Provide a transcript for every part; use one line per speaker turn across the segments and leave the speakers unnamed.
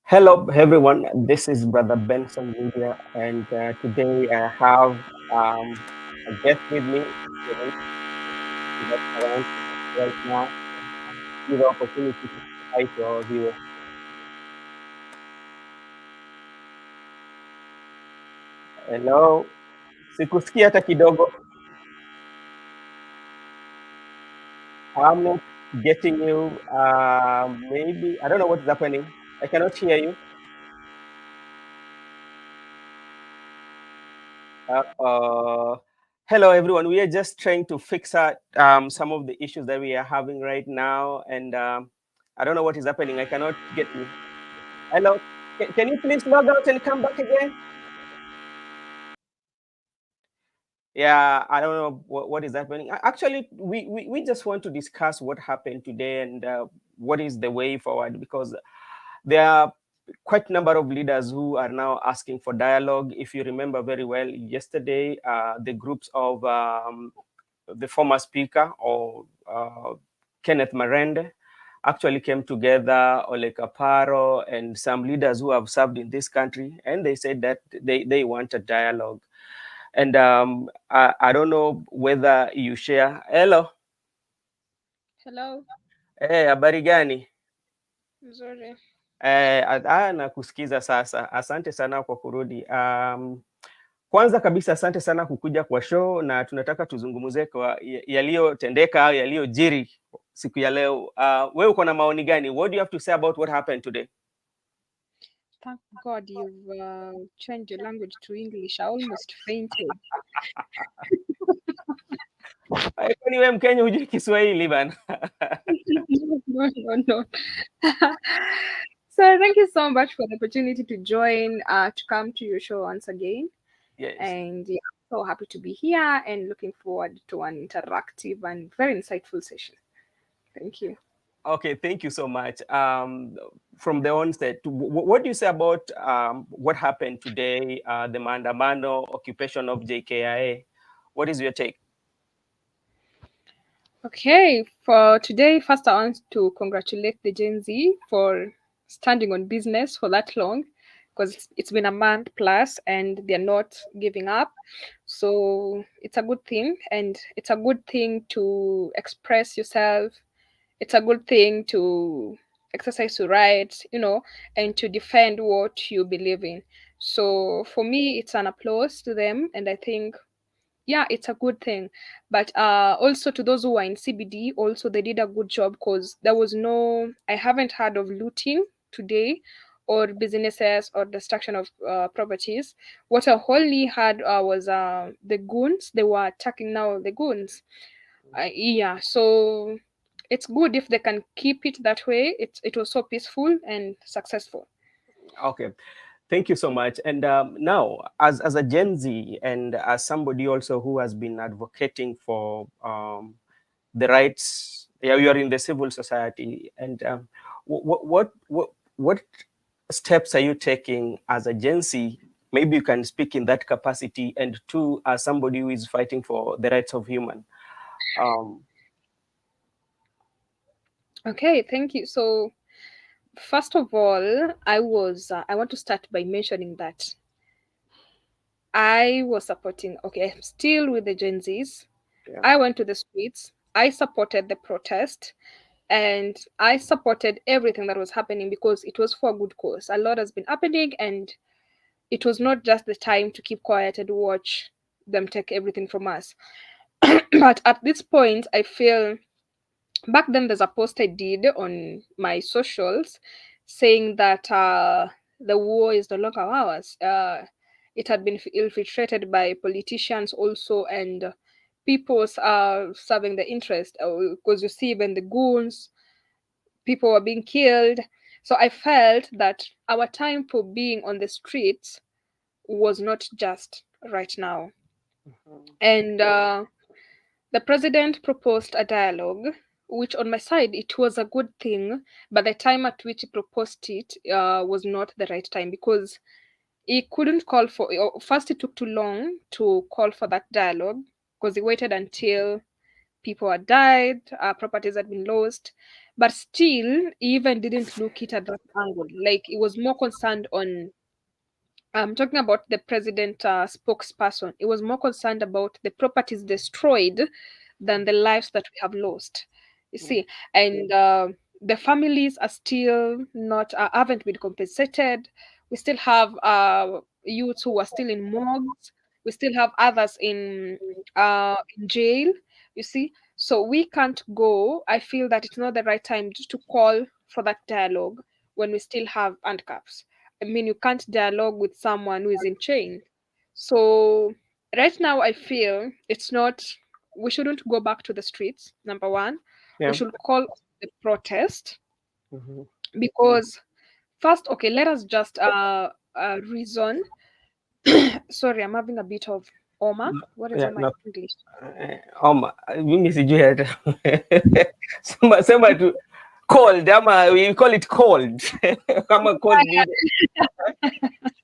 Hello, everyone. This is Brother Benson Media, and today I have a guest with me. Today, that's around right now, and give the opportunity to say hi to our viewers. Hello, sikusikia hata kidogo. I'm not getting you. Maybe I don't know what is happening. I cannot hear you. Uh, Hello, everyone. We are just trying to fix out some of the issues that we are having right now, and I don't know what is happening. I cannot get you. Hello, can you please log out and come back again? Yeah, I don't know what is happening. Actually, we just want to discuss what happened today and what is the way forward because there are quite a number of leaders who are now asking for dialogue. If you remember very well, yesterday, the groups of the former speaker or Kenneth Marende actually came together, Ole Kaparo and some leaders who have served in this country, and they said that they want a dialogue. And I don't know whether you share. Hello.
Hello,
Habari gani?
nzuri.
Nakusikiza sasa. Asante sana kwa kurudi. Kwanza kabisa asante sana kukuja kwa show na tunataka tuzungumzie kwa yaliyotendeka au yaliyojiri siku ya leo. Wewe uko na maoni gani? What do you have to say about what happened today?
Thank God you've changed your language to English. I almost fainted.
Kwani wewe Mkenya hujui Kiswahili bana?
No, no, no. So thank you so much for the opportunity to join, to come to your show once again.
Yes.
And yeah, I'm so happy to be here and looking forward to an interactive and very insightful session. Thank you.
Okay, thank you so much. From the onset, what do you say about what happened today, the maandamano occupation of JKIA? What is your take?
Okay, for today, first I want to congratulate the Gen Z for standing on business for that long because it's been a month plus and they're not giving up. So it's a good thing, and it's a good thing to express yourself. It's a good thing to exercise your rights, and to defend what you believe in. So for me, it's an applause to them, and I think yeah, it's a good thing. But also to those who are in CBD, also they did a good job because there was no, I haven't heard of looting today or businesses or destruction of properties. What I only had was the goons. They were attacking now the goons. Yeah, so it's good if they can keep it that way. It was so peaceful and successful.
Okay, thank you so much. And now, as a Gen Z and as somebody also who has been advocating for the rights, yeah, you are in the civil society, and what steps are you taking as a Gen Z? Maybe you can speak in that capacity, and two, as somebody who is fighting for the rights of human. Um,
Okay, thank you. So first of all, I want to start by mentioning that I was supporting, okay, I'm still with the Gen Zs.
yeah.
I went to the streets, I supported the protest, and I supported everything that was happening because it was for a good cause. A lot has been happening, and it was not just the time to keep quiet and watch them take everything from us. But at this point, I feel back then there's a post I did on my socials saying that the war is no longer ours. It had been infiltrated by politicians also, and people's serving the interest because you see even the goons, people were being killed. So I felt that our time for being on the streets was not just right now.
Mhm.
And the president proposed a dialogue, which on my side it was a good thing, but the time at which he proposed it was not the right time because he couldn't call for. First, it took too long to call for that dialogue because he waited until people had died, properties had been lost, but still, he even didn't look it at that angle. Like, he was more concerned on, I'm talking about the president spokesperson. It was more concerned about the properties destroyed than the lives that we have lost. You see, and the families are still not haven't been compensated. We still have youths who are still in morgues. We still have others in jail. You see, so we can't go. I feel that it's not the right time just to call for that dialogue when we still have handcuffs. I mean, you can't dialogue with someone who is in chain. So right now, I feel it's not. We shouldn't go back to the streets. Number one, we
Yeah.
should call the protest
Mhm.
because first, okay, let us just reason. Sorry, I'm having a bit of Oma. What is
Yeah,
Oma in
no.
English?
Mimi sijui hata. Sema tu cold ama we call it cold. Ama cold ni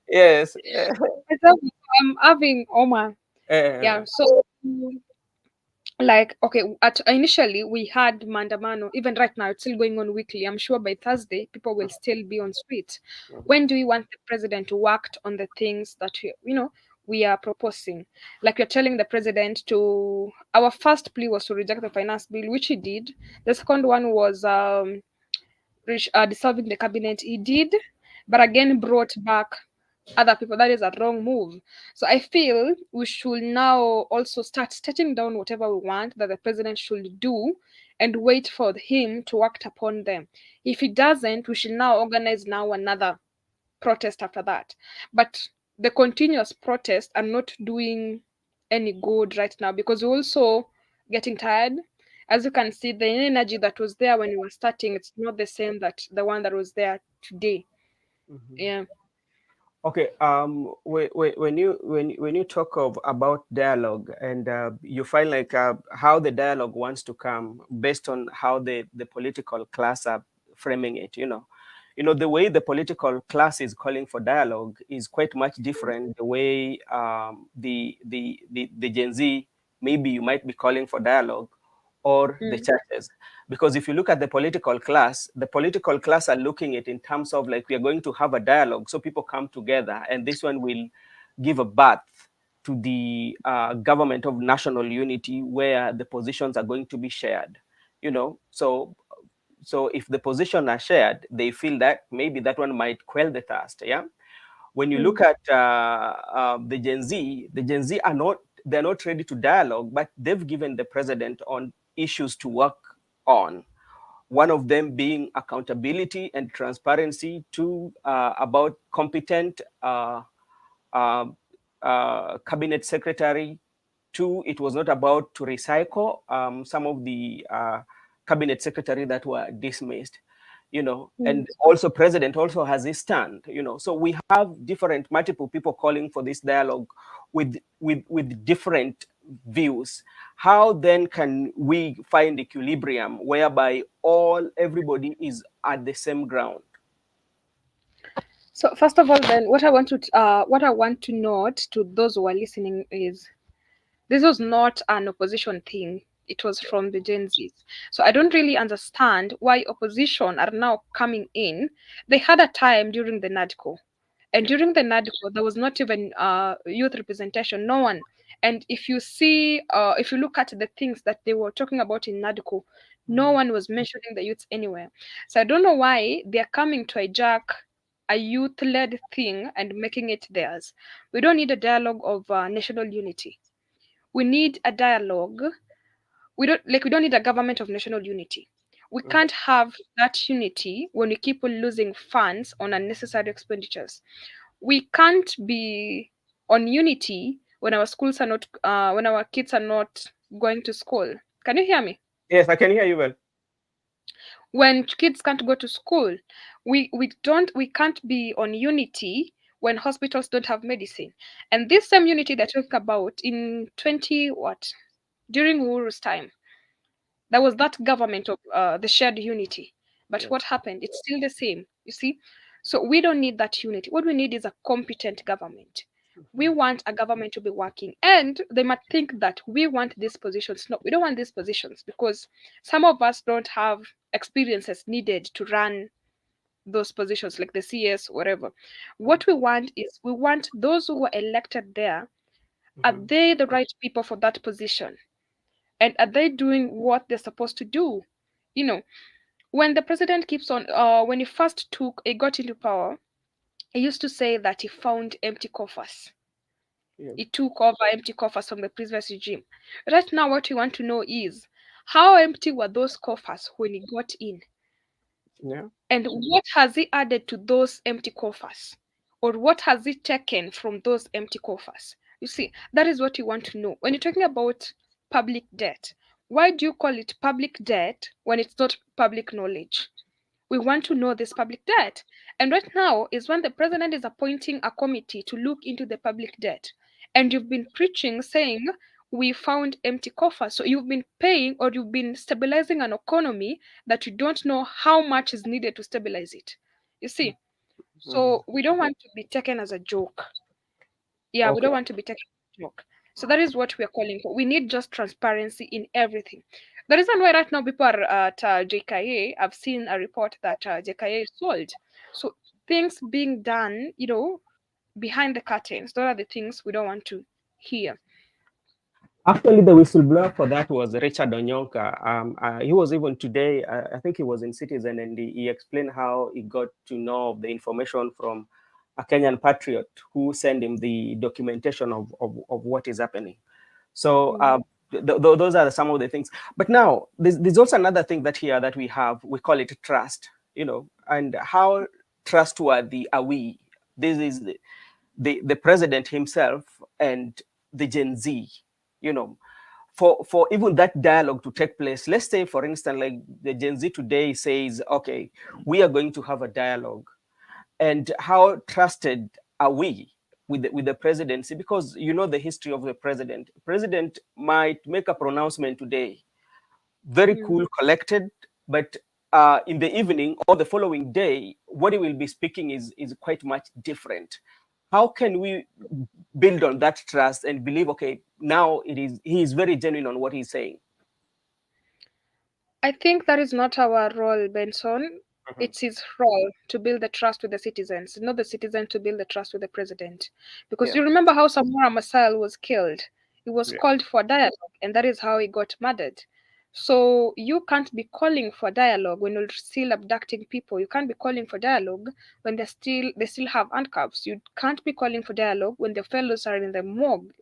yes.
I'm having Oma.
Eh,
Yeah. So like okay, at initially we had mandamano. Even right now it's still going on weekly. I'm sure by Thursday people will still be on street. When do we want the president to act on the things that we are proposing? Like you're telling the president to, our first plea was to reject the finance bill, which he did. The second one was dissolving the cabinet, he did, but again brought back other people. That is a wrong move. So I feel we should now also start setting down whatever we want that the president should do and wait for him to act upon them. If he doesn't, we should now organize now another protest after that. But the continuous protests are not doing any good right now because we're also getting tired. As you can see, the energy that was there when we were starting, it's not the same that the one that was there today. Yeah.
okay. When you talk of about dialogue and you find like how the dialogue wants to come based on how the political class are framing it. The way the political class is calling for dialogue is quite much different. The way the Gen Z, maybe you might be calling for dialogue, or the
Mm.
churches. Because if you look at the political class are looking at it in terms of like we are going to have a dialogue, so people come together, and this one will give a birth to the government of national unity, where the positions are going to be shared. So if the position are shared, they feel that maybe that one might quell the thirst. Yeah. When you
Mm.
look at the Gen Z are not, they're not ready to dialogue, but they've given the president on issues to work on. One of them being accountability and transparency. Two, about competent uh, cabinet secretary. Two, it was not about to recycle some of the cabinet secretary that were dismissed.
Mm.
And also president also has his stand. So we have different multiple people calling for this dialogue with different views. How then can we find equilibrium whereby everybody is at the same ground?
So first of all, then what I want to note to those who are listening is this was not an opposition thing. It was from the Gen Zs. So I don't really understand why opposition are now coming in. They had a time during the NADCO. And
Yeah.
during the NADCO, there was not even youth representation, no one. And if you see, if you look at the things that they were talking about in NADCO, no one was mentioning the youths anywhere. So I don't know why they are coming to hijack a youth led thing and making it theirs. We don't need a dialogue of national unity. We need a dialogue. We don't need a government of national unity. We
Mhm.
can't have that unity when we keep on losing funds on unnecessary expenditures. We can't be on unity when our schools are not when our kids are not going to school. Can you hear me?
Yes, I can hear you well.
When kids can't go to school, we can't be on unity when hospitals don't have medicine. And this same unity they're talking about in 20 what, during Uhuru's time, there was that government of the shared unity. But
Yeah.
what happened? It's still the same, you see. So we don't need that unity. What we need is a competent government. We want a government to be working. And they might think that we want these positions. No, we don't want these positions because some of us don't have experiences needed to run those positions like the CS, whatever. What we want is we want those who are elected there. Are
Mhm.
they the right people for that position? And are they doing what they're supposed to do? You know, when the president keeps on, when he got into power, he used to say that he found empty coffers.
Yeah.
He took over empty coffers from the previous regime. Right now, what we want to know is how empty were those coffers when he got in?
Yeah.
And what has he added to those empty coffers? Or what has he taken from those empty coffers? You see, that is what you want to know. When you're talking about public debt, why do you call it public debt when it's not public knowledge? We want to know this public debt. And right now is when the president is appointing a committee to look into the public debt. And you've been preaching saying we found empty coffers. So you've been paying or you've been stabilizing an economy that you don't know how much is needed to stabilize it. You see?
Mhm.
So we don't want to be taken as a joke. Yeah, we
Okay.
don't want to be taken as a joke. So that is what we are calling for. We need just transparency in everything. The reason why right now people are at JKIA, I've seen a report that JKIA is sold. So things being done, behind the curtains, those are the things we don't want to hear.
Actually, the whistleblower for that was Richard Onyonka. He was even today, I think he was in Citizen, and he explained how he got to know the information from a Kenyan patriot who sent him the documentation of what is happening. So
Mm,
those are some of the things. But now there's also another thing that here that we have. We call it trust. And how trustworthy are we? This is the president himself and the Gen Z. You know, for even that dialogue to take place. Let's say, for instance, like the Gen Z today says, okay, we are going to have a dialogue, and how trusted are we with the presidency? Because you know the history of the president might make a pronouncement today, very
mm.
cool, collected, but in the evening or the following day, what he will be speaking is quite much different. How can we build on that trust and believe, okay, now he is very genuine on what he's saying?
I think that is not our role, Benson.
Mhm.
It's his role to build the trust with the citizens, not the citizen to build the trust with the president. Because
Yeah.
you remember how Samora Masal was killed? He was
Yeah.
called for dialogue, and that is how he got murdered. So you can't be calling for dialogue when you're still abducting people. You can't be calling for dialogue when they still have handcuffs. You can't be calling for dialogue when their fellows are in the morgue.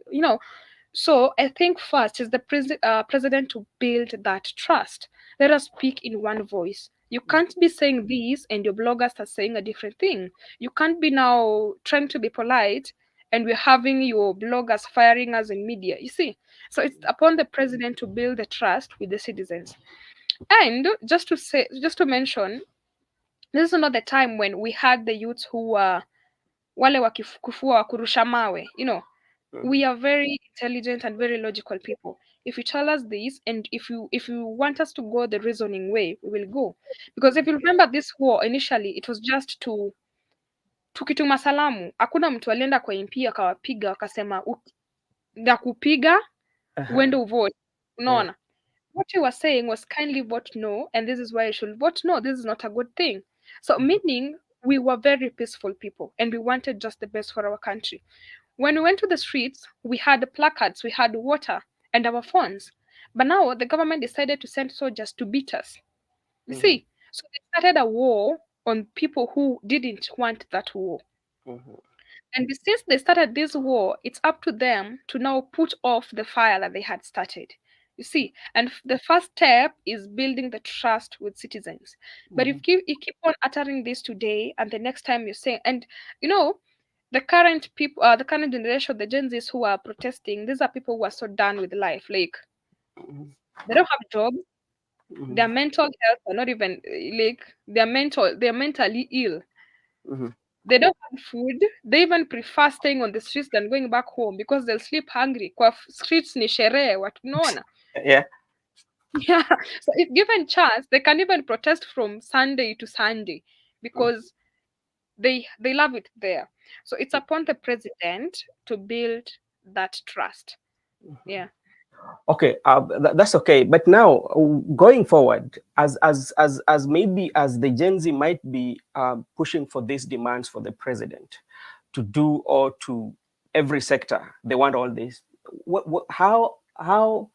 So I think first is the president to build that trust. Let us speak in one voice. You can't be saying this and your bloggers are saying a different thing. You can't be now trying to be polite and we're having your bloggers firing us in media. You see? So it's upon the president to build the trust with the citizens. And just to mention, this is not the time when we had the youths who were wale wakifukufua wa kurusha mawe. We
Mhm.
are very intelligent and very logical people. If you tell us this and if you want us to go the reasoning way, we will go. Because if you remember this war initially it was just to tukituma salamu. Hakuna mtu alienda kwa MP akawapiga wakasema ndakupiga uende
Uh-huh.
uvote.
Yeah.
Unaona? What you were saying was kindly vote no, and this is why you should vote no. This is not a good thing. So meaning we were very peaceful people and we wanted just the best for our country. When we went to the streets, we had placards, we had water, and our phones. But now the government decided to send soldiers to beat us. You
Mhm.
see? So they started a war on people who didn't want that war.
Mhm.
And since they started this war, it's up to them to now put off the fire that they had started. You see, and the first step is building the trust with citizens. But if
Mhm.
you keep on uttering this today, and the next time you say, and you know, the current generation, the Gen Zs who are protesting, these are people who are so done with life. Like
Mhm.
they don't have jobs, their
Mhm.
mental health are not even like they're mentally ill.
Mhm.
They don't have food. They even prefer staying on the streets than going back home because they'll sleep hungry. Kwa streets ni sherehe, watu unaona?
Yeah.
Yeah. So if given chance, they can even protest from Sunday to Sunday because they love it there. So it's upon the president to build that trust. Yeah.
Okay, that's okay. But now, going forward, as maybe as the Gen Z might be pushing for these demands for the president to do, or to every sector, they want all this. How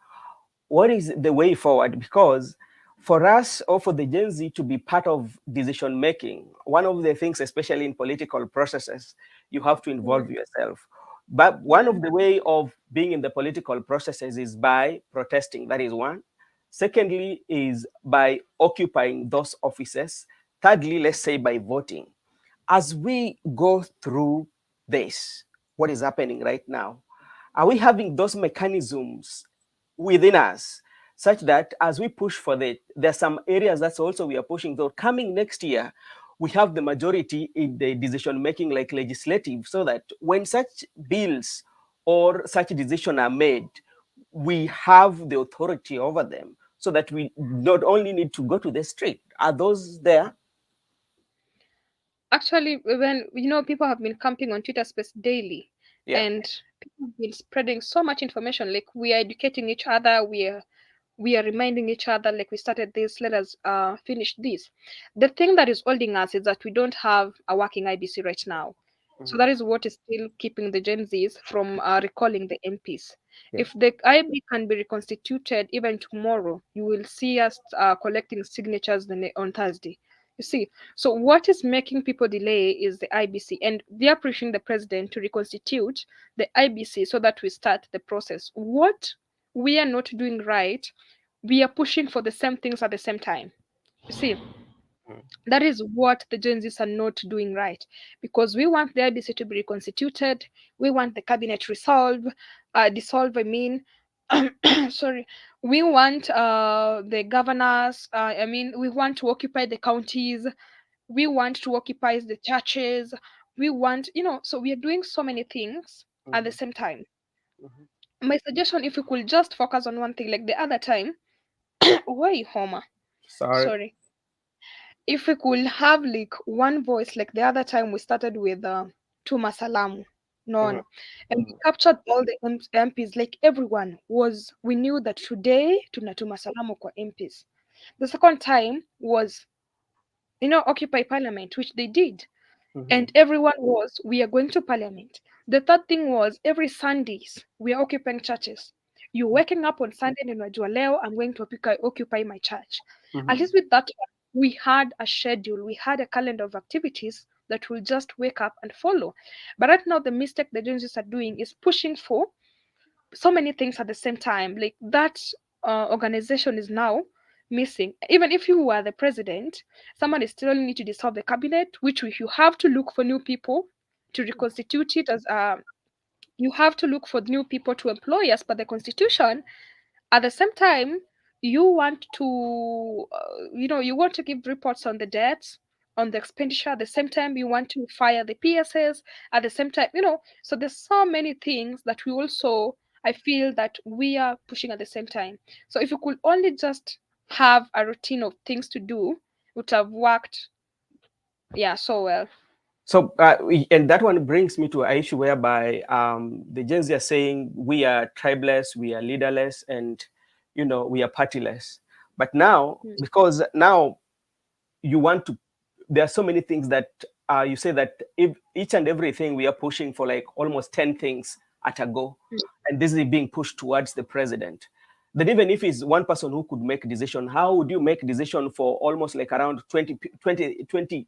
what is the way forward? Because for us, or for the Gen Z to be part of decision making, one of the things, especially in political processes, you have to
Mm,
involve yourself. But one
yeah.
of the way of being in the political processes is by protesting. That is one. Secondly, is by occupying those offices. Thirdly, let's say by voting. As we go through this, what is happening right now? Are we having those mechanisms within us, such that as we push for that, there's some areas that's also we are pushing, though coming next year we have the majority in the decision making, like legislative, so that when such bills or such decisions are made, we have the authority over them, so that we not only need to go to the street. Are those there?
Actually, when people have been camping on Twitter Space daily,
Yeah.
and people have been spreading so much information. Like, we are educating each other, we are reminding each other, like, we started this, let us finish this. The thing that is holding us is that we don't have a working IBC right now. So
Mhm.
that is what is still keeping the Gen Zs from recalling the MPs.
Yeah.
If the IB can be reconstituted even tomorrow, you will see us collecting signatures on Thursday. You see, so what is making people delay is the IBC, and they are pushing the president to reconstitute the IBC so that we start the process. What we are not doing right, we are pushing for the same things at the same time. You see,
Mhm.
that is what the Gen Zs are not doing right, because we want the IBC to be reconstituted, we want the cabinet dissolve. I mean, sorry, we want the governors. I mean, we want to occupy the counties, we want to occupy the churches, we want, so we are doing so many things at the
Mhm.
same time.
Mhm.
My suggestion, if we could just focus on one thing, like the other time, why Homer?
Sorry.
Sorry. If we could have like one voice, like the other time we started with Tuma Salamu,
Mhm.
none, and we
Mhm.
captured all the MPs, like everyone was, we knew that today tunatuma Salamu kwa MPs. The second time was, Occupy Parliament, which they did,
Mhm.
and everyone was, we are going to Parliament. The third thing was, every Sundays we are occupying churches. You're waking up on Sunday and unajua leo I'm going to occupy my church. At
Mhm.
least with that one, we had a schedule, we had a calendar of activities that will just wake up and follow. But right now, the mistake the Gen Zs are doing is pushing for so many things at the same time. Like, that organization is now missing. Even if you were the president, someone is still need to dissolve the cabinet, which you have to look for new people to reconstitute it as you have to look for new people to employ as per the constitution. At the same time, you want to you want to give reports on the debts, on the expenditure. At the same time, you want to fire the PSS. At the same time, so there's so many things that we also, I feel that we are pushing at the same time. So if you could only just have a routine of things to do, it would have worked, yeah, so well.
So, and that one brings me to an issue whereby the Gen Z are saying we are tribeless, we are leaderless, and we are partyless. But now,
Mm,
because now you want to, there are so many things that you say that if each and everything we are pushing for, like almost 10 things at a go,
mm,
and this is being pushed towards the president. Then even if it's one person who could make decision, how would you make decision for almost like around 20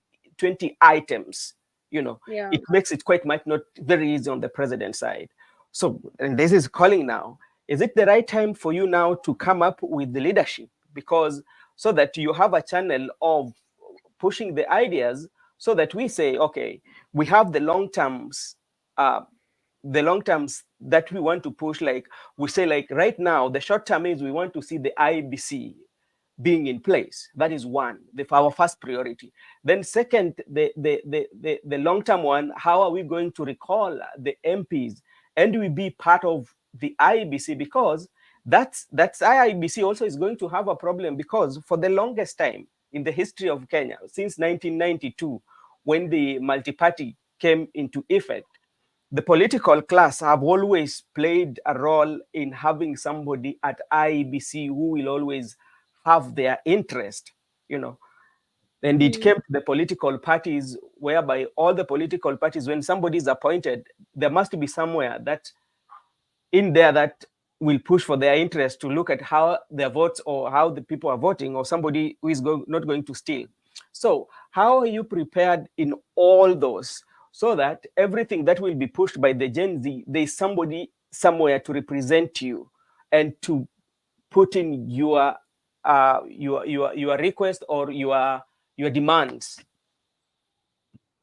items?
yeah.
It makes it quite much not very easy on the president's side. So, and this is calling now. Is it the right time for you now to come up with the leadership? Because so that you have a channel of pushing the ideas, so that we say, okay, we have uh, the long terms that we want to push. Like we say, like right now, the short term is we want to see the IBC being in place. That is one, our first priority. Then second, the long term one, how are we going to recall the MPs and we be part of the IBC? Because that's IBC also is going to have a problem, because for the longest time in the history of Kenya, since 1992, when the multi-party came into effect, the political class have always played a role in having somebody at IEBC who will always have their interest, you know. And it
Mm.
came to the political parties, whereby all the political parties, when somebody is appointed, there must be somewhere that in there that will push for their interest to look at how their votes or how the people are voting, or somebody who is not going to steal. So how are you prepared in all those, so that everything that will be pushed by the Gen Z, there's somebody somewhere to represent you and to put in your request or your demands,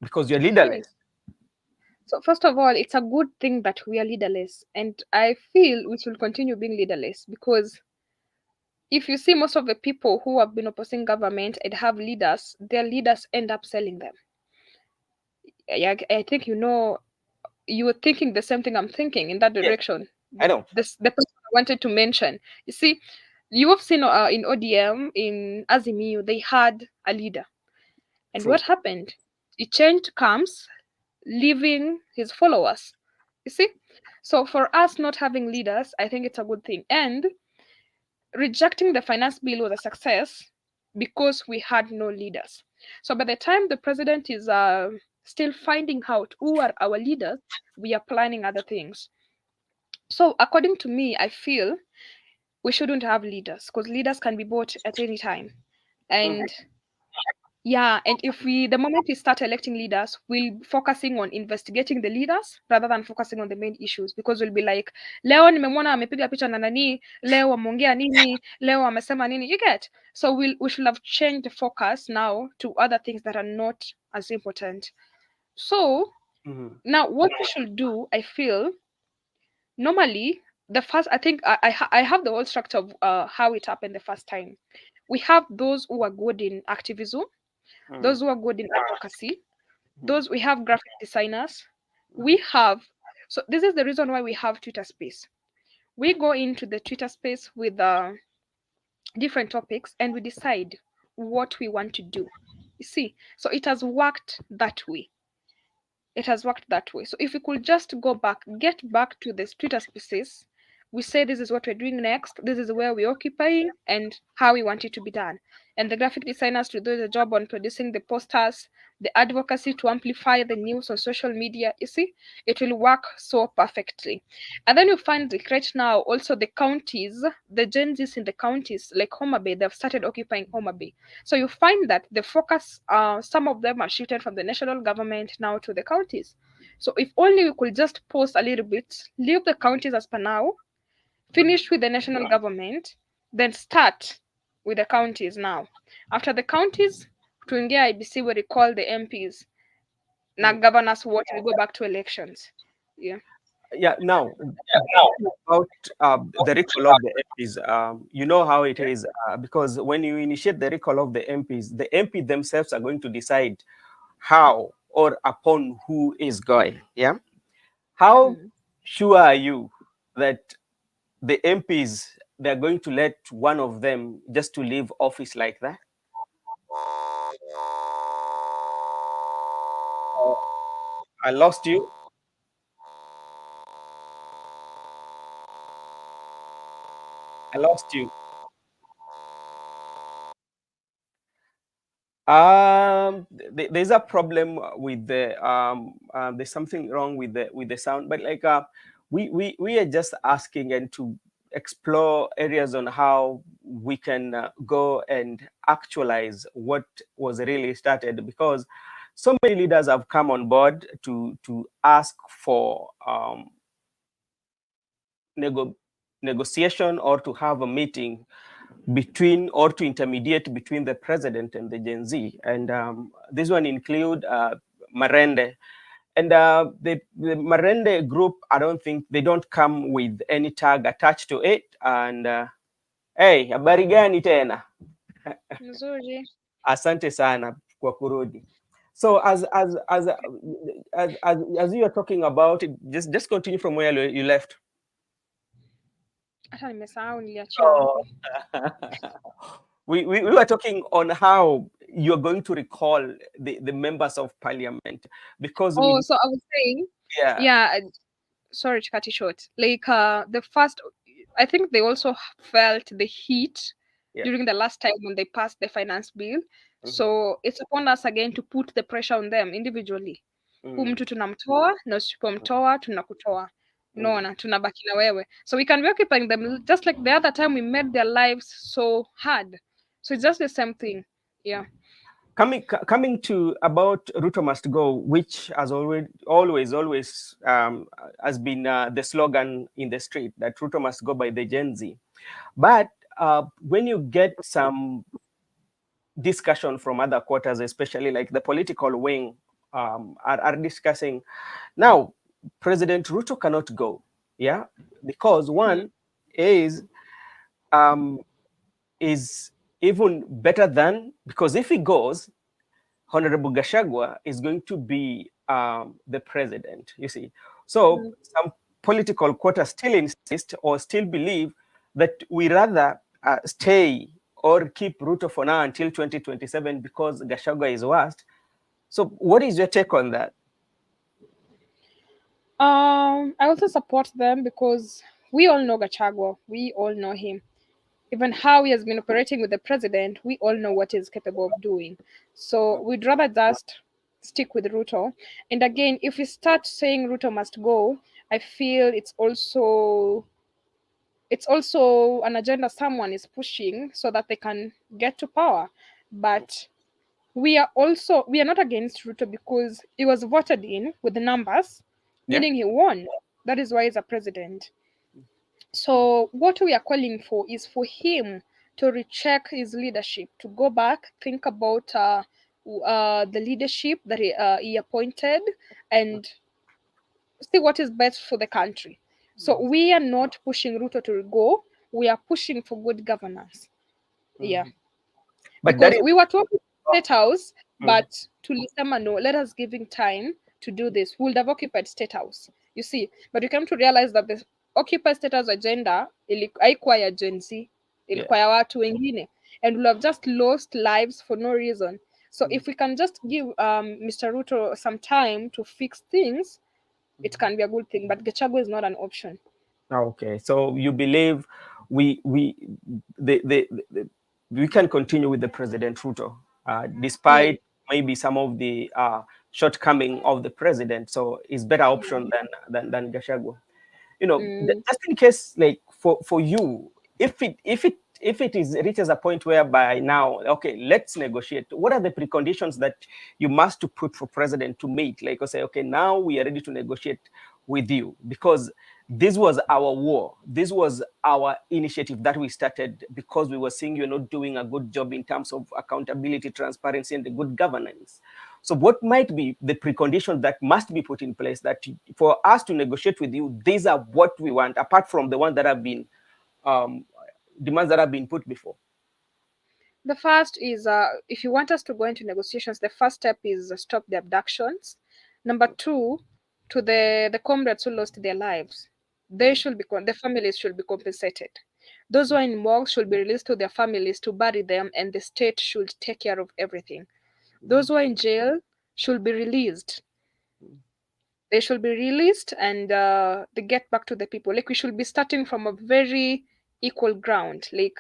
because you're
Okay.
leaderless.
So first of all, it's a good thing that we are leaderless, and I feel we should continue being leaderless because if you see most of the people who have been opposing government and have leaders, their leaders end up selling them. I think you were thinking the same thing I'm thinking in that
Yes,
direction.
I know.
The person I wanted to mention. You see, you have seen in ODM in Azimio they had a leader, and what
True.
happened? He changed camps, leaving his followers. You see, so for us not having leaders, I think it's a good thing. And rejecting the finance bill was a success because we had no leaders. So by the time the president is still finding out who are our leaders, we are planning other things. So according to me, I feel we shouldn't have leaders because leaders can be bought at any time.
Mhm.
And yeah, and if we the moment we start electing leaders, we'll be focusing on investigating the leaders rather than focusing on the main issues because we'll be like, leo nimemwona amepiga picha na nani, leo ameongea nini, leo amesema nini, you get. So we should have changed the focus now to other things that are not as important. So
Mhm.
now what we should do, I feel, normally the first I think I have the whole structure of how it happened the first time. We have those who are good in activism,
Mhm.
those who are good in advocacy,
Mhm.
those we have graphic designers, we have, so this is the reason why we have Twitter space. We go into the Twitter space with different topics and we decide what we want to do. You see, so it has worked that way. It has worked that way. So if we could just go back, get back to the Twitter spaces, we say this is what we're doing next, this is where we're occupying, and how we want it to be done. And the graphic designers to do the job on producing the posters, the advocacy to amplify the news on social media. You see, it will work so perfectly. And then you find like right now also the counties, the Gen Zs in the counties like Homa Bay, they've started occupying Homa Bay. So you find that the focus, some of them are shifted from the national government now to the counties. So if only we could just pause a little bit, leave the counties as per now, finish with the national government, then start with the counties now. After the counties, tuingia IBC we recall the MPs. Now
Mhm.
governors what we go back to elections. Yeah.
Yeah. Now, talking about the recall of the MPs, you know how it is, because when you initiate the recall of the MPs, the MP themselves are going to decide how or upon who is going. Yeah. How
Mm.
sure are you that the MPs, they're going to let one of them just to leave office like that? Oh, I lost you. I lost you. There's a problem with the there's something wrong with the sound, but like we are just asking and to explore areas on how we can go and actualize what was really started, because so many leaders have come on board to ask for nego- negotiation or to have a meeting between or to intermediate between the president and the Gen Z. And this one include Marende. And the Marende group, I don't think they don't come with any tag attached to it. And hey, habari gani tena?
Nzuri.
Asante sana kwa kurudi. So as you are talking about it, just continue from where you left.
Hata nimesahau niliachia
Oh.
wapi.
we were talking on how you're going to recall the members of parliament because
Oh,
we
so I was saying,
yeah
yeah, sorry to cut you short. Like the first, I think they also felt the heat
yeah
during the last time when they passed the finance bill.
mhm,
So it's upon us again to put the pressure on them individually. Huu
mm,
mtu tunamtoa na usipomtoa tunakutoa.
mm.
Unaona, tunabaki na wewe. So we can be occupying them just like the other time we made their lives so hard. So it's just the same thing. Yeah.
Coming to about Ruto must go, which has always has been the slogan in the street that Ruto must go by the Gen Z. But when you get some discussion from other quarters, especially like the political wing, are discussing now. President Ruto cannot go, yeah, because
Mm,
one um, is even better than because if he goes, Honorable Gashagwa is going to be the president, you see. So
mm.
some political quarters still insist or still believe that we rather stay or keep Ruto for now until 2027 because Gashagwa is worst. So what is your take on that?
I also support them because we all know Gachagua. We all know him. Even how he has been operating with the president, we all know what he's capable of doing. So we'd rather just stick with Ruto. And again, if we start saying Ruto must go, I feel it's also an agenda someone is pushing so that they can get to power. But we are not against Ruto because he was voted in with the numbers,
Yeah.
meaning he won. That is why he's a president. So what we are calling for is for him to recheck his leadership, to go back, think about the leadership that he appointed, and see what is best for the country. So we are not pushing Ruto to go. We are pushing for good governance. Yeah,
Mhm. But that
because
is
we were talking State House,
Mhm.
but to Lisema, no, let us give him time to do this. We would have occupied State House, you see. But we came to realize that the Occupy State House agenda haikuwa ya Gen Z,
yeah.
ilikuwa ya watu wengine, and we'll have just lost lives for no reason. So
Mhm.
if we can just give Mr. Ruto some time to fix things, it can be a good thing. But Gachagua is not an option.
Okay, so you believe we the we can continue with the President Ruto,
Mm,
despite maybe some of the shortcoming of the president. So it's better option than Gachagua. You know,
mm.
just in case, like for you, if it is reaches a point whereby now, okay, let's negotiate. What are the preconditions that you must to put for president to meet? Like I say, okay, now we are ready to negotiate with you because this was our war. This was our initiative that we started because we were seeing you're not doing a good job in terms of accountability, transparency, and the good governance. So, what might be the preconditions that must be put in place that for us to negotiate with you, these are what we want, apart from the ones that have been um, demands that have been put before?
The first is if you want us to go into negotiations, the first step is stop the abductions. Number two, to the comrades who lost their lives, they
Mm,
should be the families should be compensated. Those who are in morgues should be released to their families to bury them, and the state should take care of everything.
mm,
Those who are in jail should be released.
mm,
They should be released, and they get back to the people. Like we should be starting from a very equal ground. Like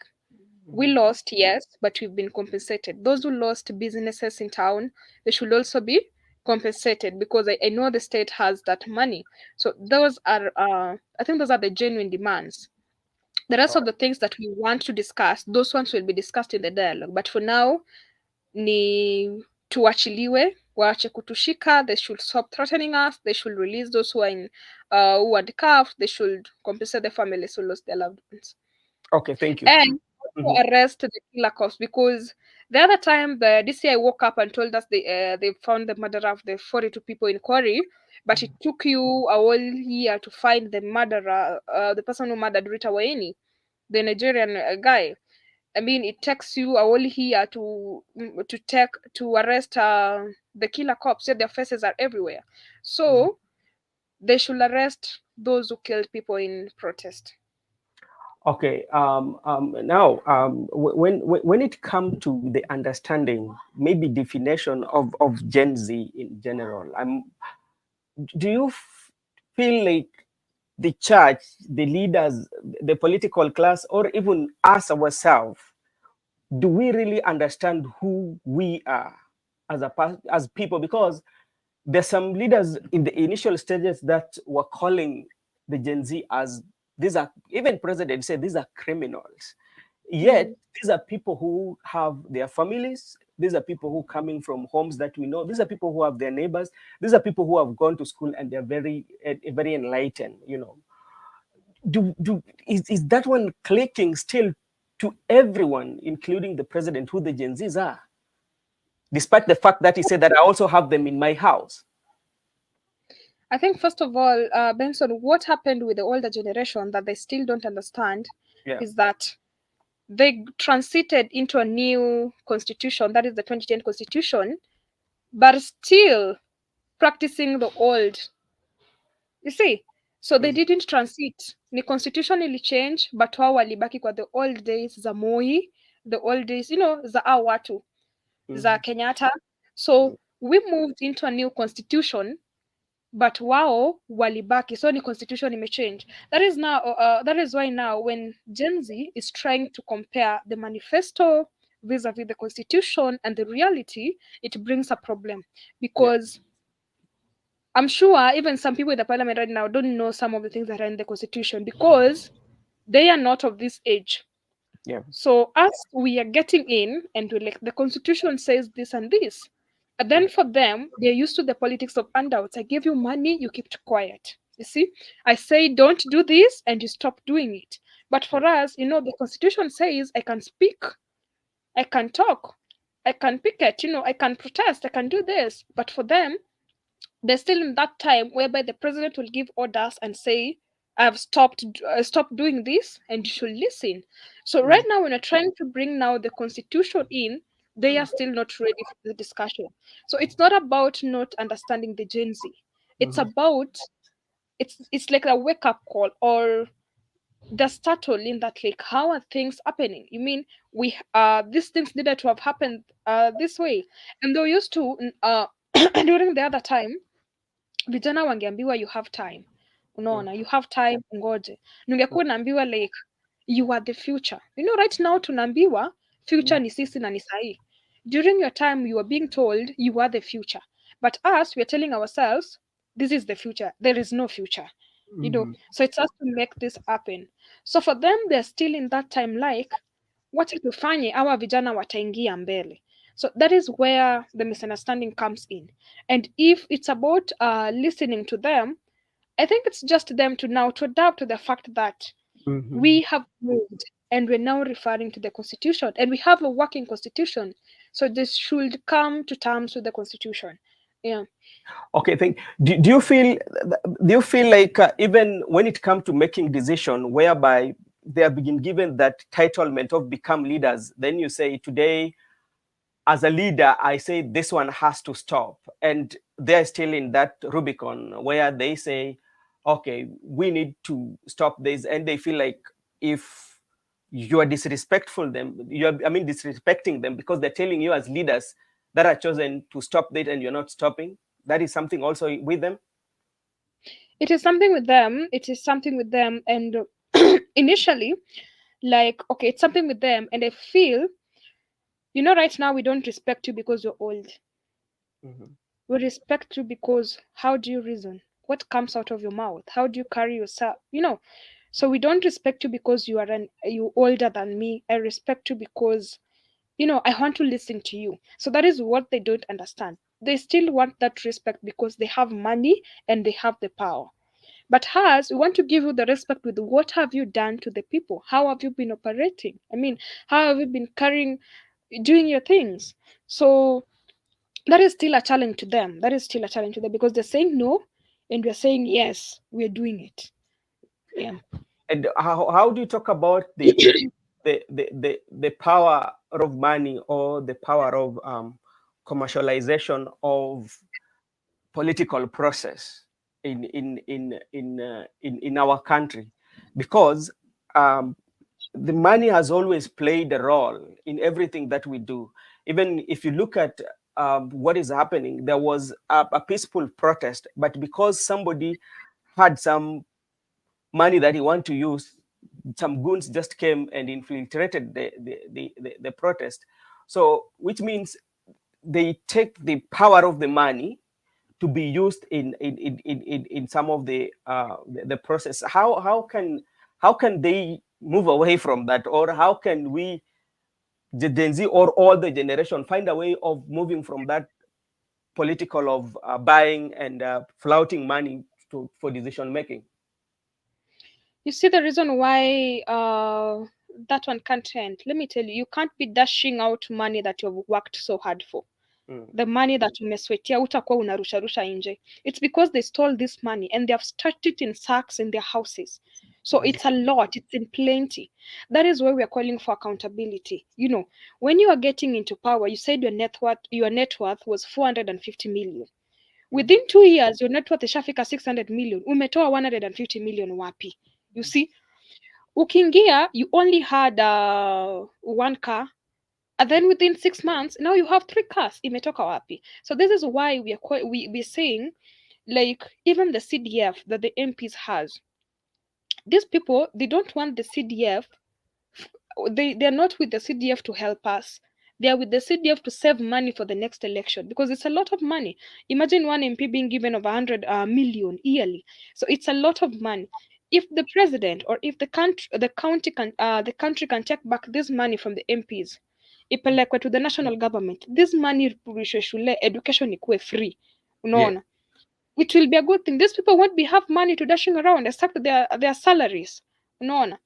we
mhm.
lost, yes, but we've been compensated. Those who lost businesses in town, they should also be compensated because I know the state has that money. So those are, I think those are the genuine demands. The rest
All
of the things that we want to discuss, those ones will be discussed in the dialogue. But for now, ni tuachiliwe, waache kutushika. They should stop threatening us. They should release those who are in, who are handcuffed. They should compensate the families who lost their loved ones
right. Okay, thank you.
and
Mhm.
also arrest the killer cops because the other time the DCI woke up and told us they found the murderer of the 42 people in Quarry, but it took you a whole year to find the murderer, the person who murdered Rita Waini, the Nigerian guy. I mean, it takes you a whole year to arrest the killer cops. Yet their faces are everywhere.
Mhm.
So they should arrest those who killed people in protest.
Okay. Now, when it comes to the understanding, maybe definition of Gen Z in general, do you feel like the church, the leaders, the political class, or even us ourselves, do we really understand who we are as people? Because there's some leaders in the initial stages that were calling the Gen Z as, these are, even president said these are criminals. Yet
Mm,
these are people who have their families. These are people who coming from homes that we know. These are people who have their neighbors. These are people who have gone to school and they're very enlightened. Is that one clicking still to everyone, including the president, who the Gen Zs are, despite the fact that he said that I also have them in my house?
I think first of all, Benson, what happened with the older generation that they still don't understand
Yeah.
is that they transited into a new constitution, that is the 2010 constitution, but still practicing the old. You see, so they
Mm-hmm.
didn't transit. Ni constitution ili change, but wao walibaki kwa the old days za Moi, the old days, za hao watu, za
Mm-hmm.
Kenyatta. So we moved into a new constitution, but wao walibaki. So ni constitution imechange. That is why now when Gen Z is trying to compare the manifesto vis-a-vis the constitution and the reality, it brings a problem
Yeah.
because I'm sure even some people in the parliament right now don't know some of the things that are in the constitution because they are not of this age.
Yeah.
So us, we are getting in and we're like, the constitution says this and this. And then for them, they're used to the politics of handouts. I give you money, you keep quiet. You see, I say don't do this and you stop doing it. But
Yeah.
for us, the constitution says I can speak, I can talk, I can picket, I can protest, I can do this. But for them, they're still in that time whereby the president will give orders and say, I've stopped doing this and you should listen. So right
Mm-hmm.
now when we're trying to bring now the constitution in, they are still not ready for the discussion. So it's not about not understanding the Gen Z. It's
Mm-hmm.
about it's like a wake up call or the startle in that, like, how are things happening? You mean we these things needed to have happened this way, and they used to during the other time vijana wangeambiwa you have time, unaona, you have time, ngoje. Ningekuwa naambiwa like you are the future. Right now tunaambiwa future ni sisi na ni sahi. During your time you are being told you are the future, but us we are telling ourselves this is the future, there is no future.
Mm-hmm.
So it's us to make this happen. So for them they're still in that time, like wacha tufanye hawa vijana wataingia mbele. So that is where the misunderstanding comes in. And if it's about listening to them, I think it's just them to now to adapt to the fact that
Mm-hmm.
we have moved and we're now referring to the constitution and we have a working constitution. So this should come to terms with the constitution. Yeah.
Okay, do you feel like even when it comes to making decision whereby they have been given that titlement of become leaders, then you say today as a leader, I say this one has to stop. And they're still in that Rubicon where they say, okay, we need to stop this. And they feel like if you are disrespectful them, disrespecting them because they're telling you as leaders that are chosen to stop that and you're not stopping. That is something also with them.
It is something with them. It is something with them. And initially, like, okay, it's something with them. And I feel, right now we don't respect you because you're old.
Mm-hmm.
We respect you because how do you reason? What comes out of your mouth? How do you carry yourself? So we don't respect you because you older than me. I respect you because I want to listen to you. So that is what they don't understand. They still want that respect because they have money and they have the power. But us, we want to give you the respect with what have you done to the people? How have you been operating? I mean, how have you been doing your things? So that is still a challenge to them. That is still a challenge to them because they're saying no and we're saying yes, we're doing it. Yeah.
And how do you talk about the power of money or the power of commercialization of political process in our country? Because the money has always played a role in everything that we do. Even if you look at what is happening, there was a peaceful protest, but because somebody had some money that he want to use, some goons just came and infiltrated the protest. So, which means they take the power of the money to be used in some of the process. How can they move away from that, or how can we, the Gen Z or all the generation, find a way of moving from that political of buying and flouting money for decision making?
You see the reason why that one can't end. Let me tell you, you can't be dashing out money that you've worked so hard for.
Mm.
The money that umeswetia utakuwa unarusharusha nje. It's because they stole this money and they have stuck it in sacks in their houses. So it's a lot, it's in plenty. That is why we are calling for accountability. You know, when you are getting into power, you said your net worth was 450 million.
Mm.
Within 2 years your net worth ishafika 600 million. Umetoa 150 million wapi? You see, ukiingia you only had one car, and then within 6 months now you have three cars. Imetoka wapi? So this is why we're saying, like, even the CDF that the MPs has, these people, they don't want the CDF. They're not with the CDF to help us. They are with the CDF to save money for the next election, because it's a lot of money. Imagine one MP being given of 100 million yearly. So it's a lot of money. If the president, or if the country can take back this money from the MPs, ipelekwe to the national government, this money irudishwe shule, education ikuwe free.
Yeah.
Unaona, it will be a good thing. These people won't be have money to dashing around except their salaries. Unaona,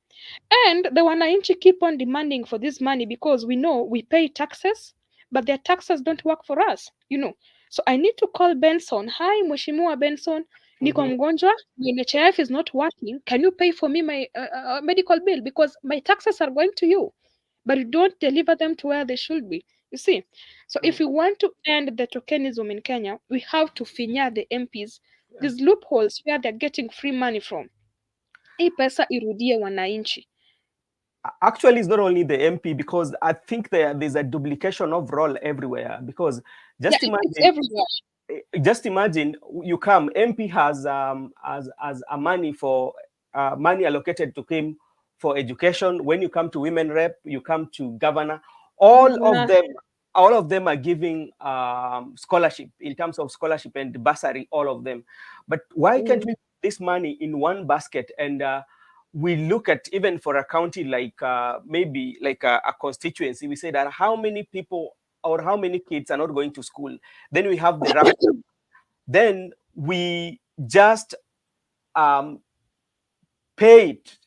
and the wananchi keep on demanding for this money because we know we pay taxes, but their taxes don't work for us, you know. So I need to call Benson. Hi, Mheshimiwa Benson. Niko
Mm-hmm.
mgonjwa, my NHIF is not working. Can you pay for me my medical bill? Because my taxes are going to you, but you don't deliver them to where they should be. You see? So if
Mm.
we want to end the tokenism in Kenya, we have to finya the MPs,
Yeah.
these loopholes where they're getting free money from. Hii pesa irudie wananchi.
Actually, it's not only the MP, because I think there's a duplication of role everywhere. Because
Yeah,
just
it's
imagine,
everywhere.
just imagine you come, MP has as a money for money allocated to him for education. When you come to women rep, you come to governor, all of
Governor.
them all of them are giving scholarship, in terms of scholarship and bursary, all of them. But why can't
Mm.
we put this money in one basket, and we look at, even for a county like maybe like a constituency, we say that how many people or how many kids are not going to school, then we have the rough, then we just um, pay it,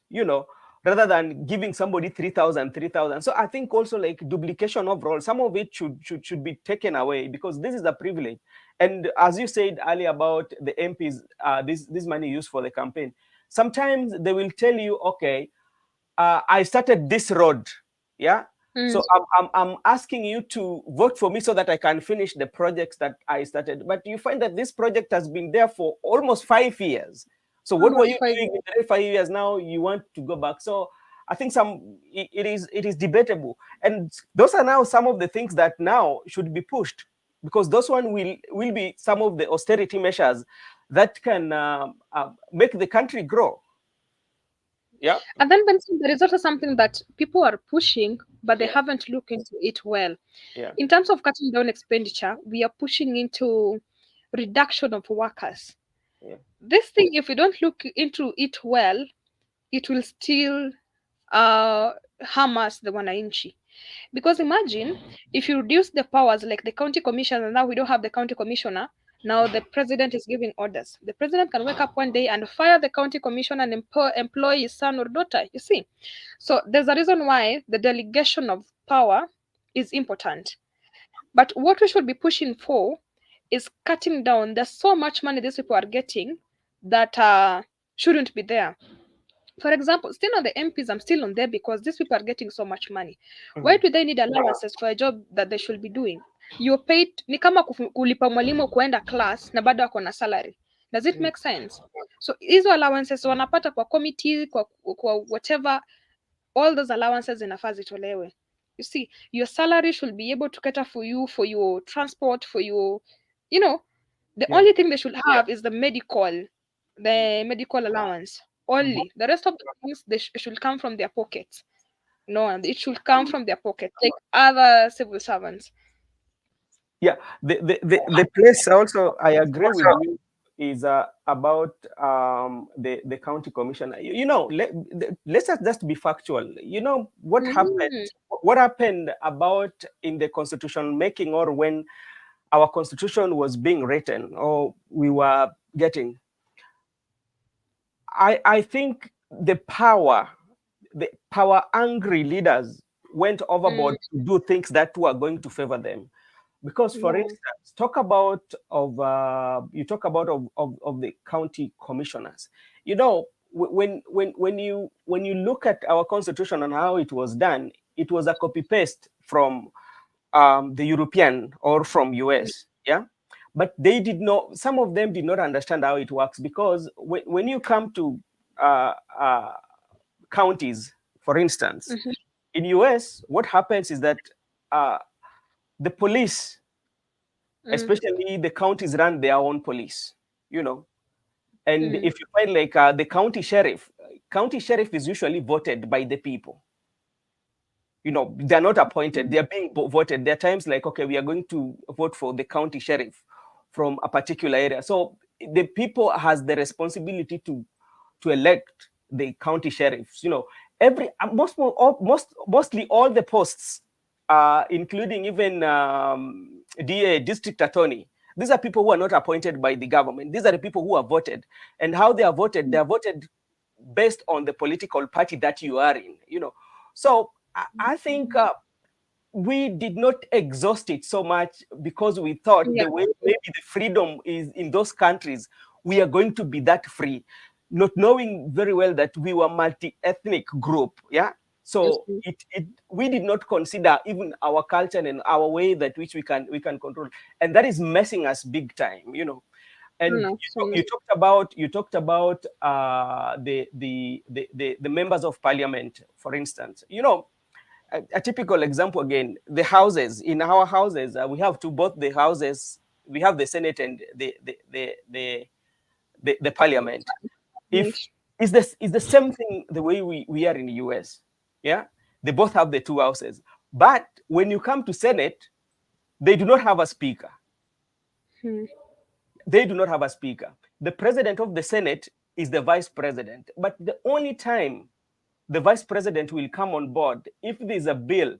rather than giving somebody 3,000, 3,000. So I think also, like, duplication of role, some of it should be taken away, because this is a privilege. And as you said earlier about the MPs, this money used for the campaign, sometimes they will tell you, okay, I started this road, yeah.
Mm.
So I'm asking you to vote for me so that I can finish the projects that I started. But you find that this project has been there for almost 5 years. So what were
Almost
you
five
doing in
years.
the 5 years? Now you want to go back. So I think it is debatable, and those are now some of the things that now should be pushed, because those one will be some of the austerity measures that can make the country grow. Yeah,
And then Benson, there is also something that people are pushing, but they
yeah,
haven't looked into it well.
yeah,
In terms of cutting down expenditure, we are pushing into reduction of workers.
yeah.
This thing, if we don't look into it well, it will still harm us, the wananchi. Because imagine if you reduce the powers, like the county commissioner, now we don't have the county commissioner. Now the president is giving orders. The president can wake up one day and fire the county commissioner and employ his son or daughter. You see? So there's a reason why the delegation of power is important. But what we should be pushing for is cutting down. There's so much money these people are getting that shouldn't be there. For example, still on the MPs, I'm still on there because these people are getting so much money. Why
Mhm.
do they need allowances for a job that they should be doing? You're paid, ni kama kulipa mwalimu kuenda class na bado ako na salary. Does it
Mhm.
make sense? So hizo allowances wanapata kwa committee, kwa whatever, all those allowances zinafaa zitolewe. You see, your salary should be able to cater for you, for your transport, for your, you know, the
Yeah.
only thing they should have is the medical allowance. Only the rest of the things should come from their pockets. No, and it should come from their pockets, like other civil servants.
Yeah, the place also I agree with you is about the county commissioner. Let's just be factual. You know what happened?
Mhm.
What happened about in the constitution making, or when our constitution was being written, or we were getting? I think the power angry leaders went
Mm,
overboard to do things that were going to favor them. Because, for
yeah.
instance, talk about of you talk about of the county commissioners. You know, when you look at our constitution and how it was done, it was a copy paste from the European or from US. Yeah, but they did not. Some of them did not understand how it works, because when you come to uh, uh, counties, for instance,
Mhm.
in US, what happens is that uh, the police,
Mm,
especially the counties, run their own police, you know. And
mm,
if you find like the county sheriff is usually voted by the people. You know, they're not appointed, they're being voted. There are times like, okay, we are going to vote for the county sheriff from a particular area. So the people has the responsibility to elect the county sheriffs. You know, every mostly all the posts, including even DA, district attorney. These are people who are not appointed by the government. These are the people who are voted. And how they are voted, they are voted based on the political party that you are in. You know, so I think we did not exhaust it so much, because we thought
yeah.
the way maybe the freedom is in those countries, we are going to be that free, not knowing very well that we were multi-ethnic group. Yeah. So
Mhm.
we did not consider even our culture and our way that which we can control, and that is messing us big time. You know, and
No, so much.
you talked about the members of parliament, for instance. You know, a typical example again, the houses. In our houses, we have both the houses. We have the Senate and the Parliament. If is the same thing the way we are in the US. Yeah, they both have the two houses. But when you come to Senate, they do not have a speaker.
Mm,
They do not have a speaker. The president of the Senate is the vice president. But the only time the vice president will come on board if there's a bill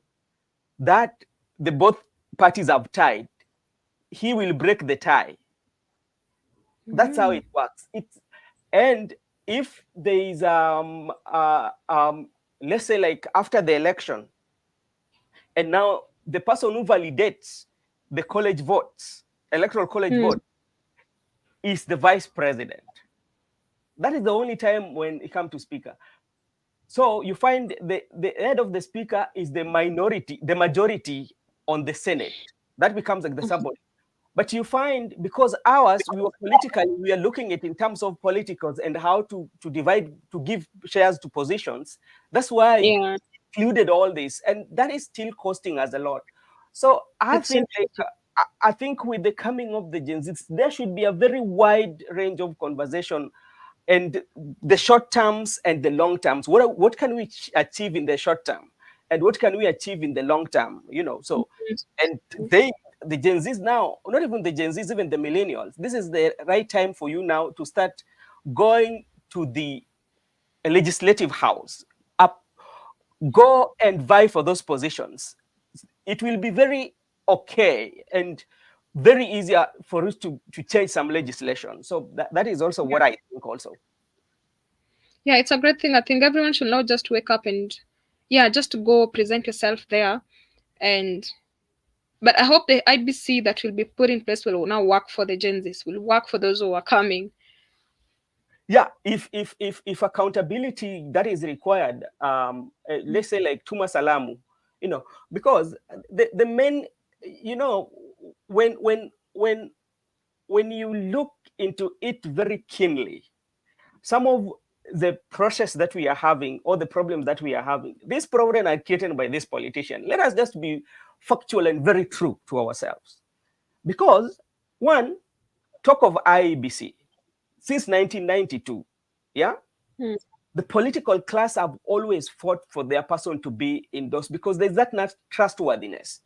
that the both parties have tied, he will break the tie. That's how
mm,
it works. And if there is let's say like after the election, and now the person who validates the college votes, electoral college
mm,
vote, is the vice president. That is the only time when it comes to speaker. So you find the head of the speaker is the majority on the Senate. That becomes like the subordinate. But you find, because ours, we are looking at in terms of politicals and how to divide, to give shares to positions. That's why
yeah,
included all this, and that is still costing us a lot. So I
it's so
think like,
tricky.
I think with the coming of the Gen Zs, there should be a very wide range of conversation, and the short terms and the long terms. What can we achieve in the short term, and what can we achieve in the long term? You know, so and the Gen Zs now, not even the Gen Zs, even the millennials, this is the right time for you now to start going to the legislative house, up, go and vie for those positions. It will be very okay and very easier for us to change some legislation. So that is also
Yeah.
what I think also.
Yeah, it's a great thing. I think everyone should not just wake up and, yeah, just to go present yourself there. And but I hope the IBC that will be put in place will now work for the Gen Zs, will work for those who are coming.
Yeah, if accountability that is required, let's say like Tuma Salamu, you know, because the men, you know, when when when when you look into it very keenly, some of the process that we are having or the problems that we are having, these problems are created by this politician. Let us just be factual and very true to ourselves. Because, one, talk of IEBC since 1992, yeah,
mm,
the political class have always fought for their person to be endorsed because there's that not trustworthiness.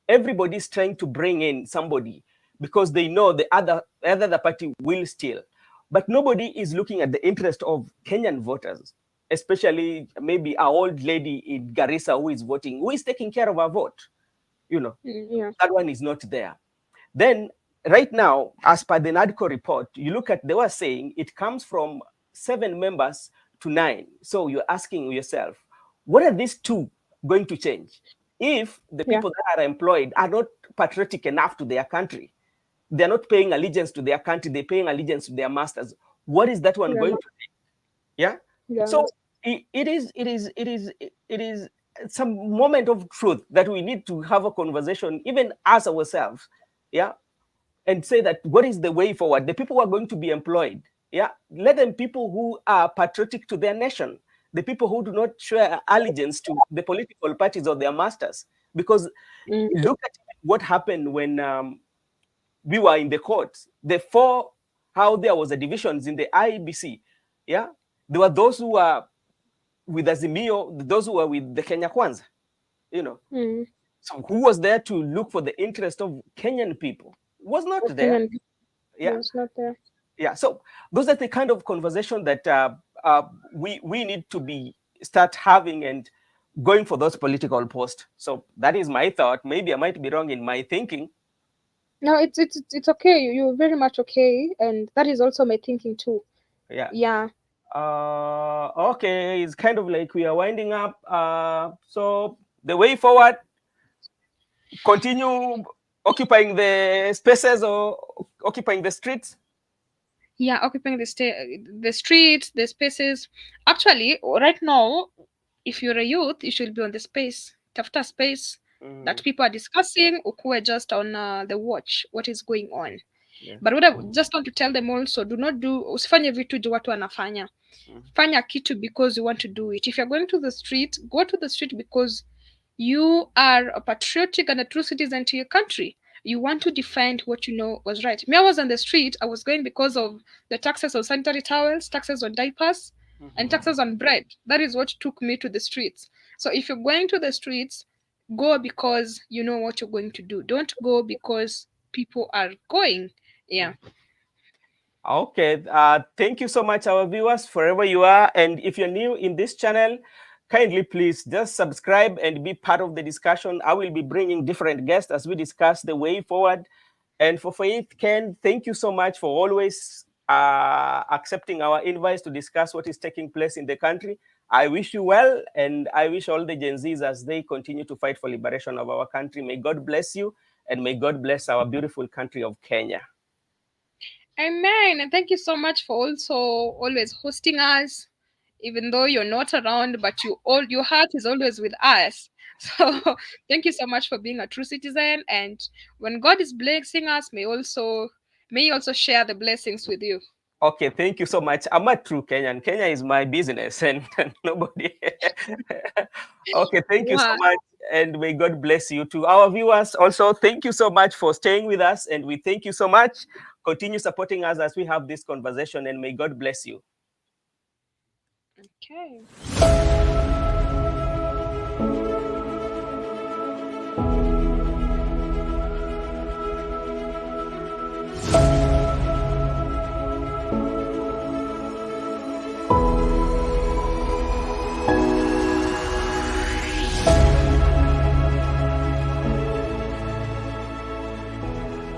Everybody's trying to bring in somebody because they know the other party will steal. But nobody is looking at the interest of Kenyan voters, especially maybe our old lady in Garissa who is voting, who is taking care of our vote. You know,
yeah,
that one is not there. Then, right now, as per the NADCO report, you look at, they were saying it comes from 7 members to 9. So you're asking yourself, what are these two going to change? If the
yeah,
people that are employed are not patriotic enough to their country, they're not paying allegiance to their country, they're paying allegiance to their masters. What is that one
yeah,
going to? Yeah.
yeah,
So it is some moment of truth that we need to have a conversation, even as ourselves. Yeah. And say that what is the way forward? The people who are going to be employed, yeah, let them people who are patriotic to their nation, the people who do not share allegiance to the political parties or their masters. Because
mm,
look at what happened when we were in the courts. The four, how there was a divisions in the IEBC. Yeah, there were those who were with Azimio, those who were with the Kenya Kwanza. You know,
mm.
so who was there to look for the interest of Kenyan people? Was not
Of
there.
Kenyan,
Yeah,
no, it's not there.
yeah. So those are the kind of conversation that we need to be start having and going for those political posts. So that is my thought. Maybe I might be wrong in my thinking.
No, it's okay. You're very much okay, and that is also my thinking too.
Yeah.
Yeah.
Okay, it's kind of like we are winding up. So the way forward, continue occupying the spaces or occupying the streets.
Yeah, occupying the streets, the spaces. Actually, right now, if you're a youth, you should be on the space. Tafuta space
Mm,
that people are discussing, ukuwe just on the watch, what is going on.
yeah.
But what I just want to tell them also, do not do, usifanye vitu juu watu wanafanya.
Mm,
Fanya kitu because you want to do it. If you're going to the street, go to the street because you are a patriotic and a true citizen to your country. You want to defend what you know was right. Me, I was on the street. I was going because of the taxes on sanitary towels, taxes on diapers, and
mhm.
taxes on bread. That is what took me to the streets. So if you're going to the streets, go because you know what you're going to do. Don't go because people are going. Yeah.
Okay, thank you so much, our viewers, wherever you are. And if you're new in this channel, kindly please just subscribe and be part of the discussion. I will be bringing different guests as we discuss the way forward. And for Faith, Ken, thank you so much for always accepting our invites to discuss what is taking place in the country. I wish you well, and I wish all the Gen Zs as they continue to fight for liberation of our country. May God bless you, and may God bless our beautiful country of Kenya.
Amen. And thank you so much for also always hosting us, even though you're not around, but your heart is always with us. So thank you so much for being a true citizen. And when God is blessing us, may He also share the blessings with you.
Okay, thank you so much. I'm a true Kenyan. Kenya is my business and nobody. Okay, thank you so
Wow.
much. And may God bless you to our viewers. Also, thank you so much for staying with us. And we thank you so much. Continue supporting us as we have this conversation. And may God bless you.
Okay.